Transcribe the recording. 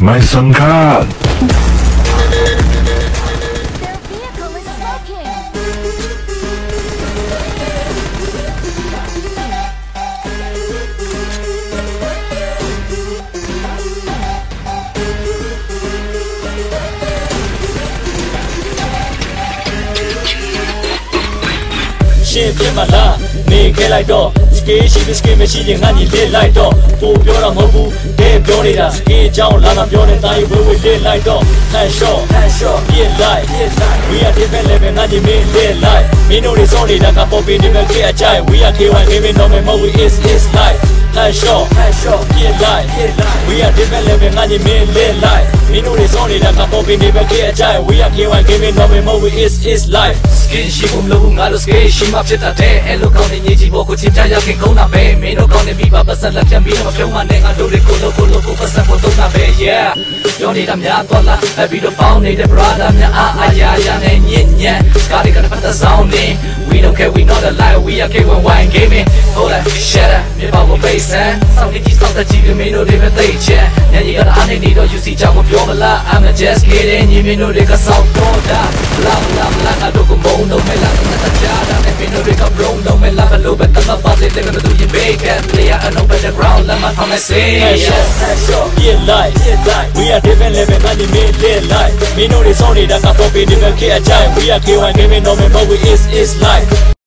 ไม่สำคัญရှင်းပြမလားနေခဲ့လိုက်တော့စကေးရှိပြီးစကေးမရှိရင်ငါညီလေးလိုက်တော့ပို့ပြောတာမဟုတ်ဘူးတဲ့ပြောနေတာစကေးအကြောင်းလာမပြောနဲ့တာရီဝေးဝေးလေးလိုက်တော့ဟန်ရှော့ပြစ်လိုက် we are different level ငါညီမင်းလေးလိုက်မင်းတို့တွေစောနေတာကပေါ်ပြီးနေမဲ့ခေအကြိုက် we are K1 gaming normal mode we is life ဟန်ရှော့ပြစ်လိုက် we are different level ငါညီမင်းလေးလိုက်မင်းတို့တွေစောနေတာကပေါ်ပြီးနေမဲ့ခေအကြိုက် we are K1 gaming normal mode we is life skin ရှိဖို့မလို့ငါတို့ skin ရှိမှဖြစ်တဲ့အဲ့လိုကောင်းတဲ့ညီကြီးဘောကိုချစ်ကြရခင်ကုန်းတာပဲမင်းတို့ကောင်းတဲ့မိဘပတ်စံလက်ပြန်ပြီးတော့မပြုံးမနဲ့ငါတို့တွေကိုလို့ပတ်စံကိုသုံးတာပဲ yeah ပြောနေတာများတော့လားအပြီးတော့ found နေတဲ့ brother များအားရနဲ့ညင်ညက်ကားတွေကပတ်သက်ဆောင်နေ we don't care we not alive we are K1 gaming hold up shut up မြေပေါ်ကိုပေးစမ်းစောင့်ကြည့်စောင့်တကြည့်ပြီးမင်းတို့တွေပဲသိချင်ညညီကအားနေနေတော့ you see ကြောင့်မပြောမလား I'm just kidding ညီမင်းတို့တွေကစောင့်တော့တာလာငါတို့ကမုန်းတော့မဲလားငါတကြားတာနဲ့မင်းတို့တွေက brown တော့မဲလားဘလို့ပဲတမပါတဲ့တဲ့ကတူရင် bake and play I know better ground let my come say yeah life we are different level ငါညီမင်းလေးလိုက်မင်းတို့တွေစောင့်နေတာကပေါ်ပြီးနေမဲ့ခေအကြိုက် we are K1 gaming normal mode we is life